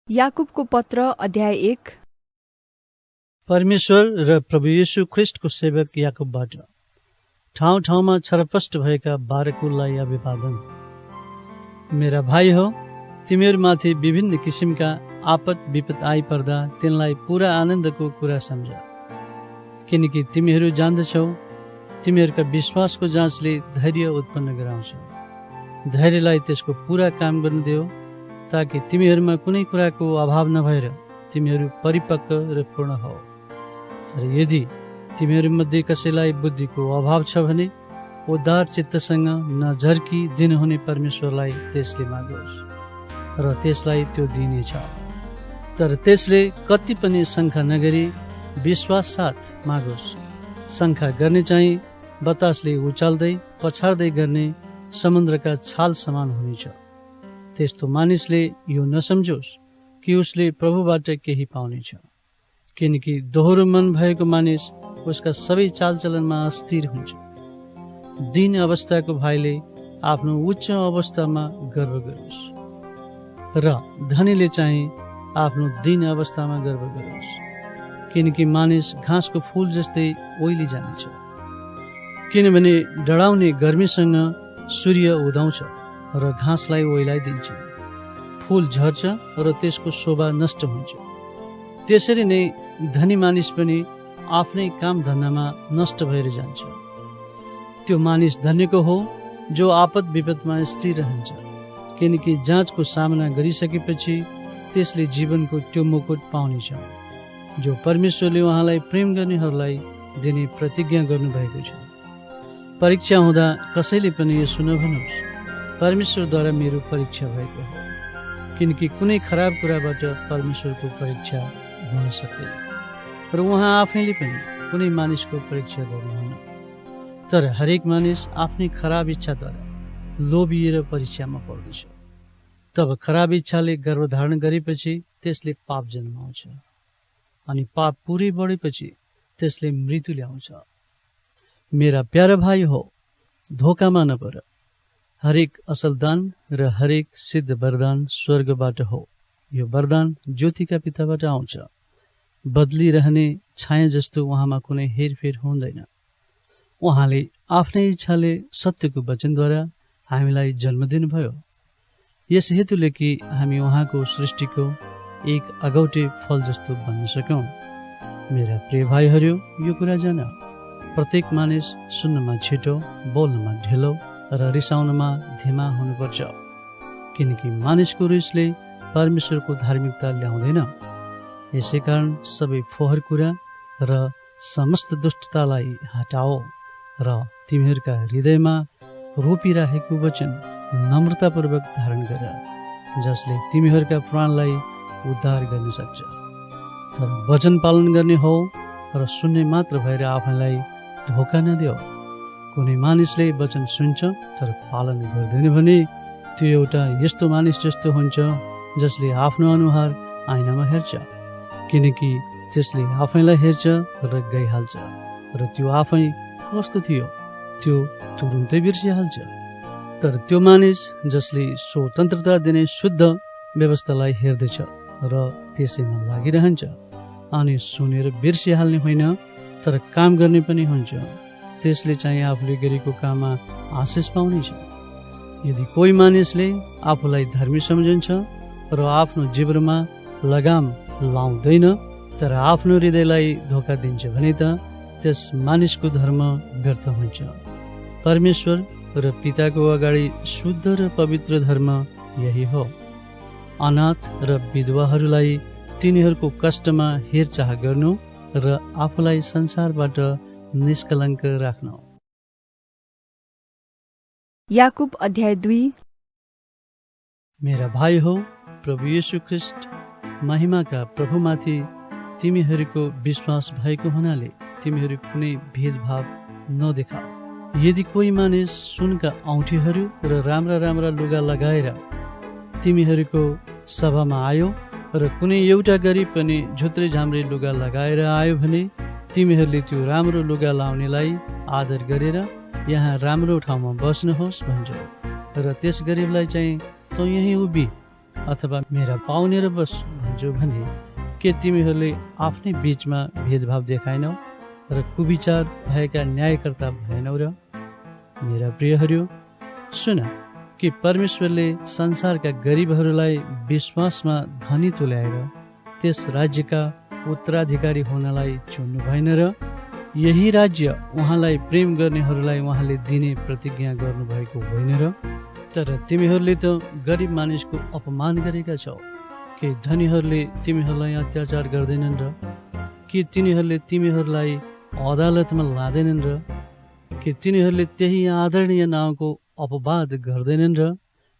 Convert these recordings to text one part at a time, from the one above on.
याकुबको पत्र अध्याय 1। परमेश्वर र प्रभु येशू ख्रिस्टको सेवक याकुबबाट ठाउँ ठाउँमा छरपष्ट भएका 12 कुललाई अभिवादन। मेरा भाइ हो, तिमीहरूमाथि विभिन्न किसिमका आपद विपद आइपर्दा तिनलाई पूरा आनन्दको कुरा सम्झ, किनकि तिमीहरू जान्दछौ तिमीहरूका विश्वासको जाँचले धैर्य उत्पन्न गराउँछ। धैर्यलाई त्यसको पूरा काम गर्न देऊ, ताकि तिमीहरूमा कुनै कुराको अभाव नभएर तिमीहरू परिपक्व र पूर्ण हो। तर यदि तिमीहरूमध्ये कसैलाई बुद्धिको अभाव छ भने उदार चित्तसँग नझर्की दिनुहुने परमेश्वरलाई त्यसले मागोस् र त्यसलाई त्यो दिनेछ। तर त्यसले कति पनि शङ्का नगरी विश्वास साथ मागोस्। शङ्का गर्ने चाहिँ बतासले उचाल्दै पछार्दै गर्ने समुद्रका छाल समान हुनेछ। त्यस्तो मानिसले यो नसम्झोस् कि उसले प्रभुबाट केही पाउनेछ, किनकि दोहोरो मन भएको मानिस उसका सबै चालचलनमा अस्थिर हुन्छ। दीन अवस्थाको भाइले आफ्नो उच्च अवस्थामा गर्व गरोस् र धनीले चाहिँ आफ्नो दीन अवस्थामा गर्व गरोस्, किनकि मानिस घाँसको फूल जस्तै ओइली जानेछ। किनभने डढाउने गर्मीसँग सूर्य उदाउँछ र घाँसलाई ओइलाइदिन्छ, फूल झर्छ र त्यसको शोभा नष्ट हुन्छ। त्यसरी नै धनी मानिस पनि आफ्नै काम धन्दामा नष्ट भएर जान्छ। त्यो मानिस धन्यको हो जो आपद विपदमा स्थिर रहन्छ, किनकि जाँचको सामना गरिसकेपछि त्यसले जीवनको त्यो मुकुट पाउनेछ जो परमेश्वरले उहाँलाई प्रेम गर्नेहरूलाई दिने प्रतिज्ञा गर्नुभएको छ। परीक्षा हुँदा कसैले पनि यसो नभनोस्, परमेश्वरद्वारा मेरो परीक्षा भएको हो, किनकि कुनै खराब कुराबाट परमेश्वरको परीक्षा हुन सक्दैन र उहाँ आफैले पनि कुनै मानिसको परीक्षा गर्नुहुन्न। तर हरेक मानिस आफ्नै खराब इच्छाद्वारा लोभिएर परीक्षामा पर्दछ। तब खराब इच्छाले गर्भधारण गरेपछि त्यसले पाप जन्माउँछ, अनि पाप पुरै बढेपछि त्यसले मृत्यु ल्याउँछ। मेरा प्यारा भाइ हो, धोकामा नपर। हरेक असल दान र हरेक सिद्ध वरदान स्वर्गबाट हो। यो वरदान ज्योतिका पिताबाट आउँछ। बदलिरहने छाया जस्तो उहाँमा कुनै हेरफेर हुँदैन। उहाँले आफ्नै इच्छाले सत्यको वचनद्वारा हामीलाई जन्म दिनुभयो, यस हेतुले कि हामी उहाँको सृष्टिको एक अगौटे फल जस्तो बन्न सकौँ। मेरा प्रिय भाइहरू, यो कुरा जान, प्रत्येक मानिस सुन्नमा छिटो, बोल्नमा ढिलो र रिसाउनमा धिमा हुनुपर्छ, किनकि मानिसको रिसले परमेश्वरको धार्मिकता ल्याउँदैन। यसै कारण सबै फोहोर कुरा र समस्त दुष्टतालाई हटाओ र तिमीहरूका हृदयमा रोपिराखेको वचन नम्रतापूर्वक धारण गर, जसले तिमीहरूका प्राणलाई उद्धार गर्न सक्छ। तर वचन पालन गर्ने हो र सुन्ने मात्र भएर आफैलाई धोका नदेऊ। कुनै मानिसले वचन सुन्छ तर पालन गर्दैन भने त्यो एउटा यस्तो मानिस जस्तो हुन्छ जसले आफ्नो अनुहार ऐनामा हेर्छ, किनकि त्यसले आफैलाई हेर्छ र गइहाल्छ र त्यो आफै कस्तो थियो त्यो तुरुन्तै बिर्सिहाल्छ। तर त्यो मानिस जसले स्वतन्त्रता दिने शुद्ध व्यवस्थालाई हेर्दछ र त्यसैमा लागिरहन्छ अनि सुनेर बिर्सिहाल्ने होइन तर काम गर्ने पनि हुन्छ, त्यसले चाहिँ आफूले गरेको काममा आशिष पाउनेछ। यदि कोही मानिसले आफूलाई धर्मी सम्झन्छ र आफ्नो जिब्रोमा लगाम लाउँदैन तर आफ्नो हृदयलाई धोका दिन्छ भने त त्यस मानिसको धर्म व्यर्थ हुन्छ। परमेश्वर र पिताको अगाडि शुद्ध र पवित्र धर्म यही हो। अनाथ र विधवाहरूलाई तिनीहरूको कष्टमा हेरचाह गर्नु र आफूलाई संसारबाट निष्कलङ्क राख्नु। याकुब अध्याय 2। मेरा भाइ हो, प्रभु येशू ख्रिस्ट महिमाका प्रभुमाथि तिमीहरूको विश्वास भएको हुनाले तिमीहरू कुनै भेदभाव नदेखाऊ। यदि कोही मानिस सुनका औँठीहरू र राम्रा राम्रा लुगा लगाएर तिमीहरूको सभामा आयो र कुनै एउटा गरिब पनि झुत्रे झाम्रे लुगा लगाएर आयो भने तिमीहरूले त्यो राम्रो लुगा लाउनेलाई आदर गरेर यहाँ राम्रो ठाउँमा बस्नुहोस् भन्छौ र त्यस गरिबलाई चाहिँ तँ यहीँ उभि अथवा मेरा पाउनेर बस चाहन्छु भने के तिमीहरूले आफ्नै बीचमा भेदभाव देखाएनौ र कुविचार भएका न्यायकर्ता भएनौ र? मेरा प्रियहरू, सुन कि परमेश्वरले संसारका गरिबहरूलाई विश्वासमा धनी तुल्याएर त्यस राज्यका उत्तराधिकारी हुनलाई चुन्नु भएन र? यही राज्य उहाँलाई प्रेम गर्नेहरूलाई उहाँले दिने प्रतिज्ञा गर्नुभएको होइन र? तर तिमीहरूले त गरिब मानिसको अपमान गरेका छौ। के धनीहरूले तिमीहरूलाई अत्याचार गर्दैनन् र? के तिनीहरूले तिमीहरूलाई अदालतमा लाँदैनन् र? के तिनीहरूले त्यही आदरणीय नाउँको अपवाद गर्दैनन् र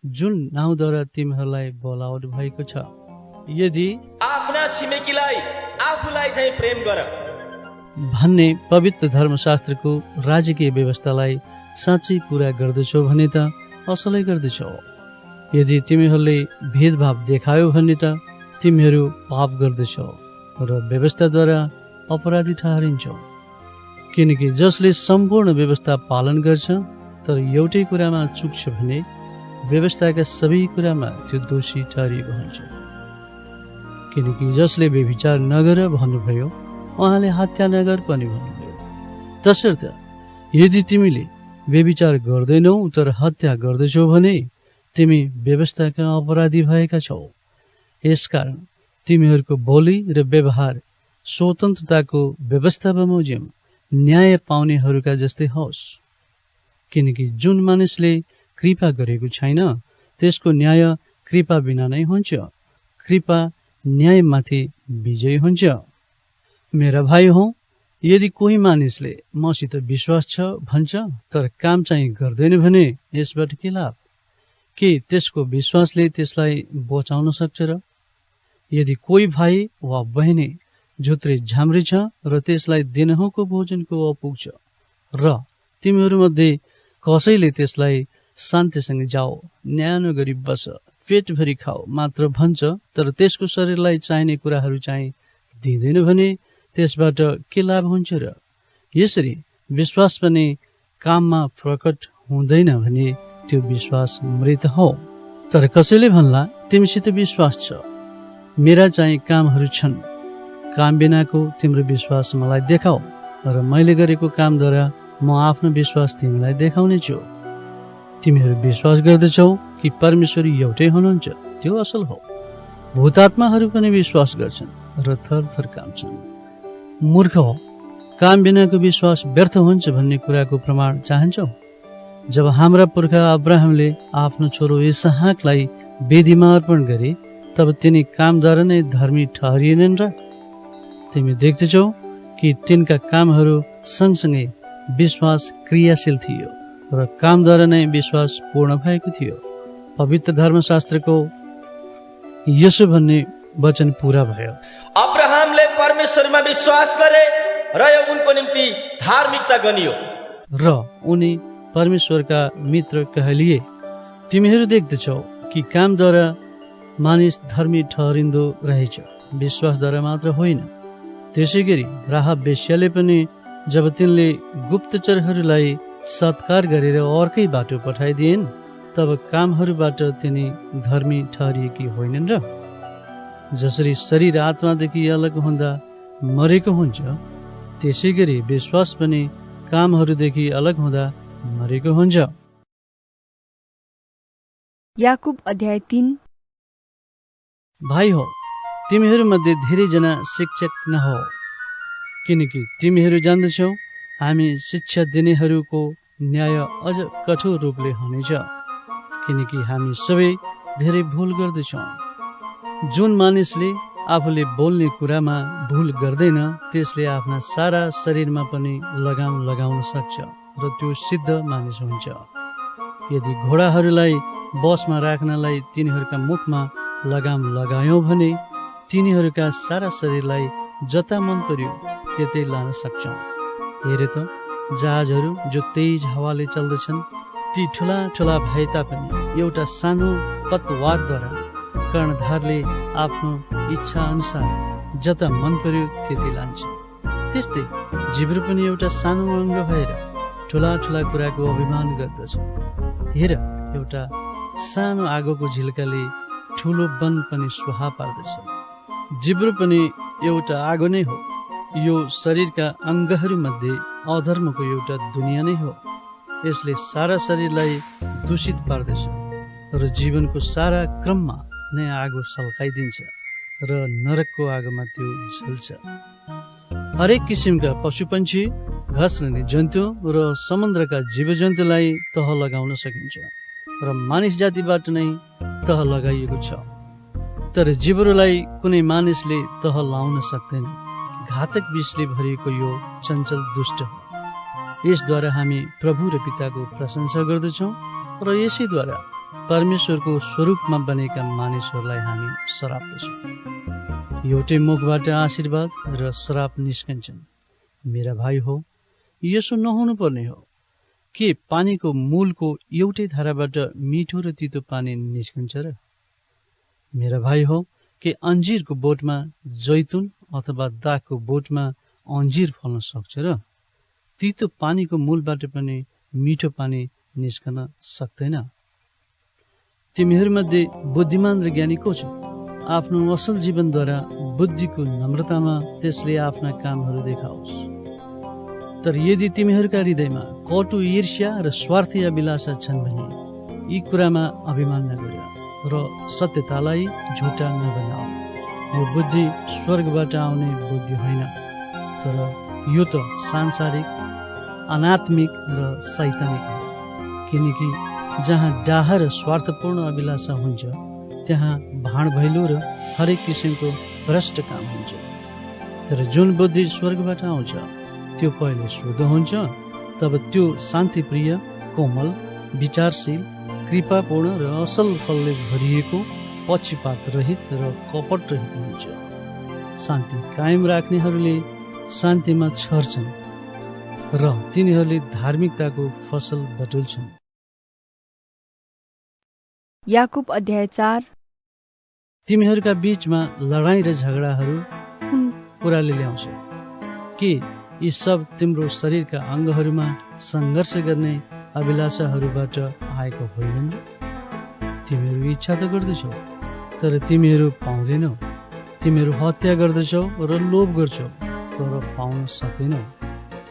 जुन नाउँद्वारा तिमीहरूलाई बोलाउनु भएको छ? यदि आफ्ना छिमेकीलाई आफूलाई चाहिँ प्रेम गर भन्ने पवित्र धर्मशास्त्रको राजकीय व्यवस्थालाई साँच्चै पूरा गर्दछौ भने त असलै गर्दछौ। यदि तिमीहरूले भेदभाव देखायो भने त तिमीहरू पाप गर्दछौ र व्यवस्थाद्वारा अपराधी ठहरिन्छौ। किनकि जसले सम्पूर्ण व्यवस्था पालन गर्छ तर एउटै कुरामा चुक्छ भने व्यवस्थाका सबै कुरामा त्यो दोषी ठहरिएको हुन्छ। किनकि जसले व्यभिचार नगर भन्नुभयो उहाँले हत्या नगर पनि भन्नुभयो। तसर्थ यदि तिमीले व्यभिचार गर्दैनौ तर हत्या गर्दैछौ भने तिमी व्यवस्थाका अपराधी भएका छौ। यसकारण तिमीहरूको बोली र व्यवहार स्वतन्त्रताको व्यवस्था बमोजिम न्याय पाउनेहरूका जस्तै होस्। किनकि जुन मानिसले कृपा गरेको छैन त्यसको न्याय कृपा बिना नै हुन्छ। कृपा न्यायमाथि विजय हुन्छ। मेरा भाइ हौ, यदि कोही मानिसले मसित विश्वास छ भन्छ तर काम चाहिँ गर्दैन भने यसबाट के लाभ? के त्यसको विश्वासले त्यसलाई बचाउन सक्छ र? यदि कोही भाइ वा बहिनी झुत्रे झाम्री छ र त्यसलाई दिनहुँको भोजनको अपुग छ र तिमीहरूमध्ये कसैले त्यसलाई शान्तिसँग जाओ, न्यानो गरी बस, पेटभरि खाओ मात्र भन्छ तर त्यसको शरीरलाई चाहिने कुराहरू चाहिँ दिँदैन भने त्यसबाट के लाभ हुन्छ र? यसरी विश्वास पनि काममा प्रकट हुँदैन भने त्यो विश्वास मृत हो। तर कसैले भन्ला तिमीसित विश्वास छ, मेरा चाहिँ कामहरू छन्, काम बिनाको तिम्रो विश्वास मलाई देखाऊ र मैले गरेको कामद्वारा म आफ्नो विश्वास तिमीलाई देखाउने छु। तिमीहरू विश्वास गर्दछौ कि परमेश्वर एउटै हुनुहुन्छ, त्यो असल हो। भूतात्माहरू पनि विश्वास गर्छन् र थर थर काम्छन्। मूर्ख हो, काम बिनाको विश्वास व्यर्थ हुन्छ भन्ने कुराको प्रमाण चाहन्छौ? जब हाम्रा पुर्खा अब्राहमले आफ्नो छोरो इसहाकलाई वेदीमा अर्पण गरे तब तिनी कामद्वारा नै धर्मी ठहरिएनन् र? तिमी देख्दछौ कि तिनका कामहरू सँगसँगै विश्वास क्रियाशील थियो र कामद्वारा नै विश्वास पूर्ण भएको थियो। पवित्र धर्मशास्त्रको यसो भन्ने वचन पूरा भयो। अब्राहमले परमेश्वरमा विश्वास गरे र यो उनको निम्ति धार्मिकता गनियो र उनी परमेश्वरका मित्र कहलिए। तिमीहरू देख्दछौ कि कामद्वारा मानिस धर्मी ठहरिँदो रहेछ, विश्वासद्वारा मात्र होइन। त्यसै गरी राहाब वेश्याले पनि जब तिनले गुप्तचरहरूलाई सत्कार गरेर अर्कै बाटो पठाइदिएन् तब कामहरूबाट तिनी धर्मी ठहरिएकी होइनन् र? जसरी शरीर आत्मादेखि अलग हुँदा मरेको हुन्छ त्यसै गरी विश्वास पनि कामहरूदेखि अलग हुँदा मरेको हुन्छ। याकुब अध्याय 3। भाइ हो, तिमीहरूमध्ये धेरैजना शिक्षक नहो, किनकि तिमीहरू जान्दछौ हामी शिक्षा दिनेहरूको न्याय अझ कठोर रूपले हुनेछ, किनकि हामी सबै धेरै भुल गर्दछौँ। जुन मानिसले आफूले बोल्ने कुरामा भुल गर्दैन त्यसले आफ्ना सारा शरीरमा पनि लगाम लगाउन सक्छ र त्यो सिद्ध मानिस हुन्छ। यदि घोडाहरूलाई बसमा राख्नलाई तिनीहरूका मुखमा लगाम लगायौँ भने तिनीहरूका सारा शरीरलाई जता मन पर्यो त्यतै लान सक्छौँ। हेरे त जहाजहरू जो तेज हावाले चल्दछन् ती ठुला ठुला भए तापनि एउटा सानो पतवारद्वारा कर्णधारले आफ्नो इच्छा अनुसार जता मन पर्यो त्यति लान्छ। त्यस्तै जिब्रो पनि एउटा सानो अङ्ग भएर ठुला ठुला कुराको अभिमान गर्दछ। हेर, एउटा सानो आगोको झिल्काले ठुलो वन पनि सुहा पार्दछ। जिब्रो पनि एउटा आगो नै हो। यो शरीरका अङ्गहरूमध्ये अधर्मको एउटा दुनियाँ नै हो। यसले सारा शरीरलाई दूषित पार्दछ र जीवनको सारा क्रममा नै आगो सल्काइदिन्छ र नरकको आगोमा त्यो जल्छ। हरेक किसिमका पशुपन्छी, घस्रने जन्तु र समुद्रका जीवजन्तुलाई तह लगाउन सकिन्छ र मानिस जातिबाट नै तह लगाइएको छ। तर जिब्रोलाई कुनै मानिसले तह लाउन सक्दैन। घातक विषले भरिएको यो चञ्चल दुष्ट हो। यसद्वारा हामी प्रभु र पिताको प्रशंसा गर्दछौँ र यसैद्वारा परमेश्वरको स्वरूपमा बनेका मानिसहरूलाई हामी सराप्दछौँ। एउटै मुखबाट आशीर्वाद र श्राप निस्कन्छन्। मेरा भाइ हो, यसो नहुनु पर्ने हो। के पानीको मूलको एउटै धाराबाट मिठो र तितो पानी निस्कन्छ र? मेरा भाइ हो, के अन्जिरको बोटमा जैतुन अथवा दागको बोटमा अन्जिर फल्न सक्छ र? तितो पानीको मूलबाट पनि मिठो पानी निस्कन सक्दैन। तिमीहरूमध्ये बुद्धिमान र ज्ञानी को छ? आफ्नो असल जीवनद्वारा बुद्धिको नम्रतामा त्यसले आफ्ना कामहरू देखाओस्। तर यदि तिमीहरूका हृदयमा कटु, ईर्ष्या र स्वार्थी अभिलाषा छन् भने यी कुरामा अभिमान नगर र सत्यतालाई झुटा नबनाऊ। यो बुद्धि स्वर्गबाट आउने बुद्धि होइन, तर यो त सांसारिक, अनात्मिक र शैतानिक हो। किनकि जहाँ डाह र स्वार्थपूर्ण अभिलाषा हुन्छ त्यहाँ भाँड भैलो र हरेक किसिमको भ्रष्ट काम हुन्छ। तर जुन बुद्धि स्वर्गबाट आउँछ त्यो पहिले शुद्ध हुन्छ, तब त्यो शान्तिप्रिय, कोमल, विचारशील, कृपापूर्ण र असल फलले भरिएको, पक्षपात रहित र कपट रहित हुन्छ। शान्ति कायम राख्नेहरूले शान्तिमा छर्छन् र तिनीहरूले धार्मिकताको फसल बटुल्छन्। याकुब अध्याय 4। तिमीहरूका बीचमा लडाईँ र झगडाहरू कुन कुराले ल्याउँछ? के यी सब तिम्रो शरीरका अङ्गहरूमा सङ्घर्ष गर्ने अभिलाषाहरूबाट आएको होइनन्? तिमीहरू इच्छा त गर्दछौ तर तिमीहरू पाउँदैनौ। तिमीहरू हत्या गर्दछौ र लोभ गर्छौ तर पाउन सक्दैनौ।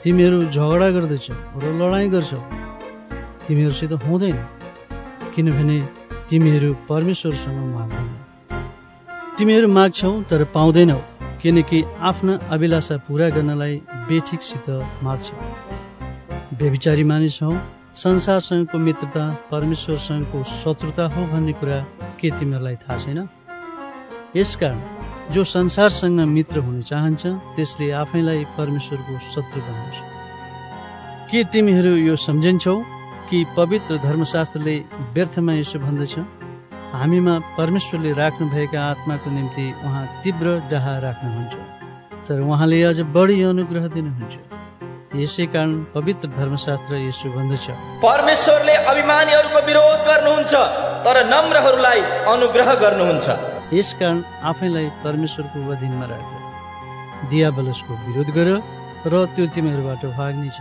तिमीहरू झगडा गर्दछौ र लडाईँ गर्छौ, तिमीहरूसित हुँदैन, किनभने तिमीहरू परमेश्वरसँग माग्दैन। तिमीहरू माग्छौ तर पाउँदैनौ, किनकि आफ्ना अभिलाषा पूरा गर्नलाई बेठिकसित माग्छौ। व्यभिचारी मानिस हौ, संसारसँगको मित्रता परमेश्वरसँगको शत्रुता हो भन्ने कुरा के तिमीहरूलाई थाहा छैन? यसकारण जो संसारसँग मित्र हुन चाहन्छ त्यसले आफैलाई परमेश्वरको शत्रु बनाउँछ। के तिमीहरू यो सम्झन्छौ कि पवित्र धर्मशास्त्रले व्यर्थमा यसो भन्दछ? हामीमा परमेश्वरले राख्नुभएका आत्माको निम्ति उहाँ तीव्र डाह राख्नुहुन्छ, तर उहाँले अझ बढी अनुग्रह दिनुहुन्छ। यसै कारण पवित्र धर्मशास्त्र यसो भन्दछ, परमेश्वरले अभिमानीहरूको विरोध गर्नुहुन्छ तर नम्रहरूलाई अनुग्रह गर्नुहुन्छ। यसकारण आफैलाई परमेश्वरको अधीनमा राख, दियाबलसको विरोध गर र त्यो तिमीहरूबाट भाग्नेछ।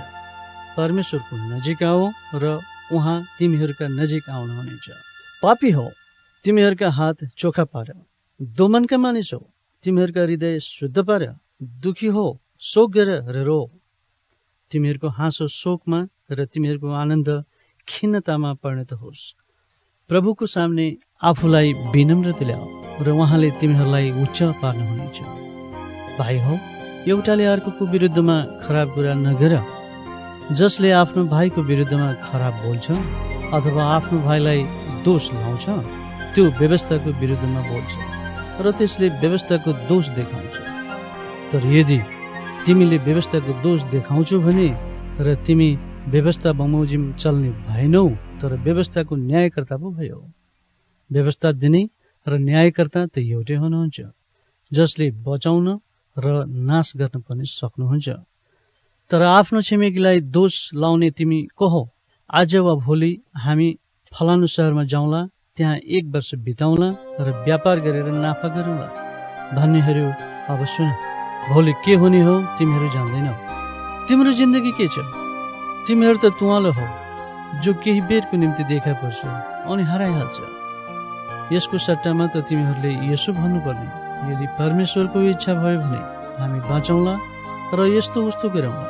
परमेश्वरको नजिक आऊ र उहाँ तिमीहरूका नजिक आउनुहुनेछ। पापी हो, तिमीहरूका हात चोखा पार। दोमनका मानिस हो, तिमीहरूका हृदय शुद्ध पार। दुखी हो, शोक गर र रो। तिमीहरूको हाँसो शोकमा र तिमीहरूको आनन्द खिन्नतामा परिणत होस्। प्रभुको सामने आफूलाई विनम्र तुल्याऊ र उहाँले तिमीहरूलाई उच्च पार्नुहुनेछ। भाइ हो, एउटाले अर्कोको विरुद्धमा खराब कुरा नगर। जसले आफ्नो भाइको विरुद्धमा खराब बोल्छ अथवा आफ्नो भाइलाई दोष लाउँछ त्यो व्यवस्थाको विरुद्धमा बोल्छ र त्यसले व्यवस्थाको दोष देखाउँछ। तर यदि तिमीले व्यवस्थाको दोष देखाउँछौ भने र तिमी व्यवस्था बमोजिम चल्ने भएनौ, तर व्यवस्थाको न्यायकर्ता पो भयो। व्यवस्था दिने र न्यायकर्ता त एउटै हुनुहुन्छ, जसले बचाउन र नाश गर्न पनि सक्नुहुन्छ। तर आफ्नो छिमेकीलाई दोष लाउने तिमी को हो? आज वा भोलि हामी फलानु सहरमा जाउँला, त्यहाँ 1 वर्ष बिताउँला र व्यापार गरेर नाफा गरौँला भन्नेहरू अब सुन। भोलि के हुने हो तिमीहरू जान्दैनौ। तिम्रो जिन्दगी के छ? तिमीहरू त तुवालो हो जो केही बेरको निम्ति देखा पर्छ अनि हराइहाल्छ। यसको सट्टामा त तिमीहरूले यसो भन्नुपर्ने, यदि परमेश्वरको इच्छा भयो भने हामी बाँचौँला र यस्तो उस्तो गरौँला।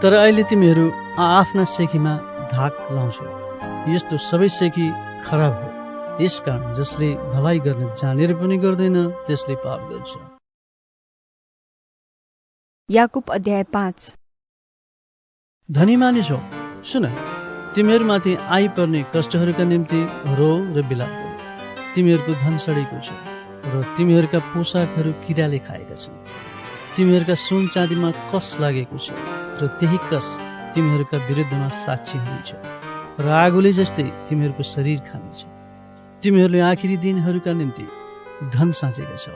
तर अहिले तिमीहरू आफ्ना सेखीमा धाक लाउँछौ। यस्तो सबै सेखी खराब हो। यसकारण जसले भलाइ गर्न जानेर पनि गर्दैन त्यसले पाप गर्छ। याकुब अध्याय 5। धनी मानिस हो, सुन, तिमीहरूमाथि आइपर्ने कष्टहरूका निम्ति रो र बिलाप गर। तिमीहरूको धन सडेको छ र तिमीहरूका पोसाकहरू किराले खाएका छन्। तिमीहरूका सुन चाँदीमा कस लागेको छ र त्यही कस तिमीहरूका विरुद्धमा साक्षी हुनेछ र आगोले जस्तै तिमीहरूको शरीर खानेछ। तिमीहरूले आखिरी दिनहरूका निम्ति धन साँचेका छौ।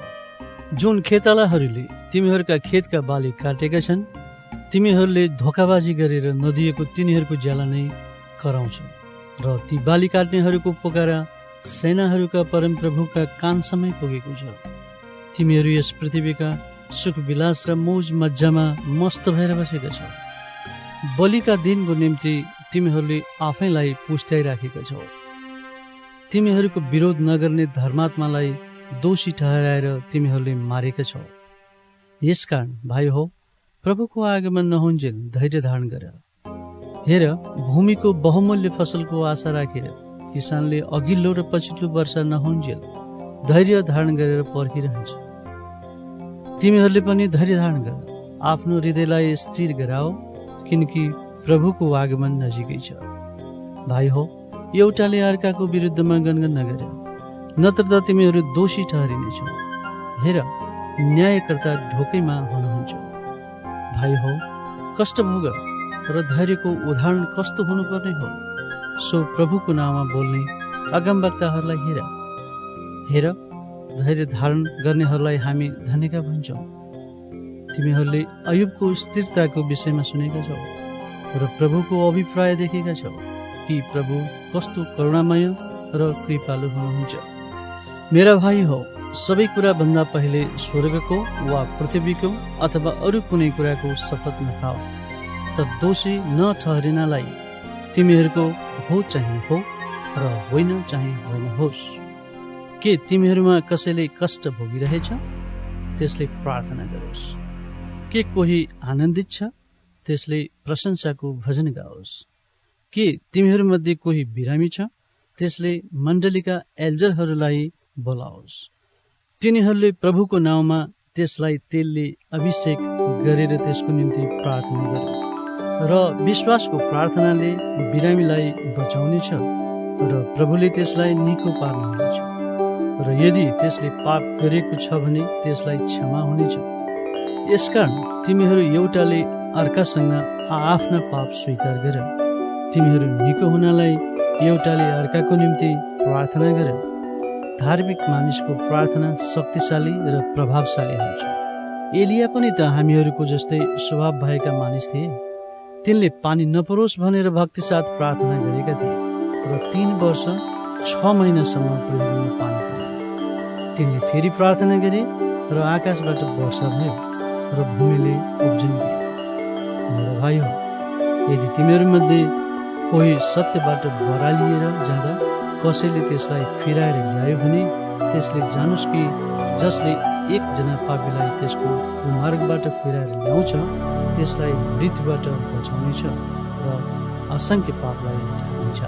जुन खेतालाहरूले तिमीहरूका खेतका बाली काटेका छन्, तिमीहरूले धोकाबाजी गरेर नदिएको तिनीहरूको ज्याला नै कराउँछौ र ती बाली काट्नेहरूको पोकारा सेनाहरूका परमप्रभुका कानसम्मै पुगेको छ। तिमीहरू यस पृथ्वीका सुख विलास र मौज मज्जामा मस्त भएर बसेका छौ। बलिका दिनको निम्ति तिमीहरूले आफैलाई पुस्त्याइराखेका छौ। तिमीहरूको विरोध नगर्ने धर्मात्मालाई दोषी ठहराएर तिमीहरूले मारेका छौ। यसकारण भाइ हो, प्रभुको आगमन नहुन्जेल धैर्य धारण गर। हेर, भूमिको बहुमूल्य फसलको आशा राखेर किसानले अघिल्लो र पछिल्लो वर्षा नहुन्जेल धैर्य धारण गरेर पर्खिरहन्छ। तिमीहरूले पनि धैर्य धारण गर, आफ्नो हृदयलाई स्थिर गराओ, किनकि प्रभुको आगमन नजिकै छ। भाइ हो, एउटाले अर्काको विरुद्धमा गनगन नगर, नत्र त तिमीहरू दोषी ठहरिनेछौ। हेर, न्यायकर्ता ढोकैमा हुनुहुन्छ। भाइ हो, कष्ट भोग र धैर्यको उदाहरण कस्तो हुनुपर्ने हो, सो प्रभुको नाममा बोल्ने अगमवक्ताहरूलाई हेर। हेर, धैर्य धारण गर्नेहरूलाई हामी धन्यका भन्छौँ। तिमीहरूले अयुबको स्थिरताको विषयमा सुनेका छौ र प्रभुको अभिप्राय देखेका छौ कि प्रभु कस्तो करुणामय र कृपालु हुनुहुन्छ। मेरा भाइ हो, सबै कुरा भन्दा पहिले स्वर्गको वा पृथ्वीको अथवा अरू कुनै कुराको शपथ नखाओ, त दोषी नठहरिनलाई तिमीहरूको हो चाहिँ हो र होइन चाहिँ होइन होस्। के तिमीहरूमा कसैले कष्ट भोगिरहेछ, त्यसले प्रार्थना गरोस्। के कोही आनन्दित छ, त्यसले प्रशंसाको भजन गाओस्। के तिमीहरूमध्ये कोही बिरामी छ, त्यसले मण्डलीका एल्डरहरूलाई बोलाओस्। तिनीहरूले प्रभुको नाउँमा त्यसलाई तेलले अभिषेक गरेर त्यसको निम्ति प्रार्थना गरे र विश्वासको प्रार्थनाले बिरामीलाई बचाउनेछ र प्रभुले त्यसलाई निको पार्नुहुनेछ र यदि त्यसले पाप गरेको छ भने त्यसलाई क्षमा हुनेछ। यसकारण तिमीहरू एउटाले अर्कासँग आफ्ना पाप स्वीकार गर। तिमीहरू निको हुनलाई एउटाले अर्काको निम्ति प्रार्थना गर। धार्मिक मानिसको प्रार्थना शक्तिशाली र प्रभावशाली हुन्छ। एलिया पनि त हामीहरूको जस्तै स्वभाव भएका मानिस थिए। तिनले पानी नपरोस् भनेर भक्ति साथ प्रार्थना गरेका थिए र 3 वर्ष 6 महिनासम्म पृथ्वीमा पानी पर्यो। तिनले फेरि प्रार्थना गरे र आकाशबाट वर्षा भयो र भूमिले उब्जनी दियो। मेरा भाइ हो, यदि तिमीहरूमध्ये कोही सत्यबाट बरालिएर जाँदा कसैले त्यसलाई फिराएर ल्यायो भने त्यसले जानोस् कि जसले एकजना पापीलाई त्यसको कुमार्गबाट फिराएर ल्याउँछ त्यसलाई मृत्युबाट बचाउनेछ र असंख्य पापलाई हटाउनेछ।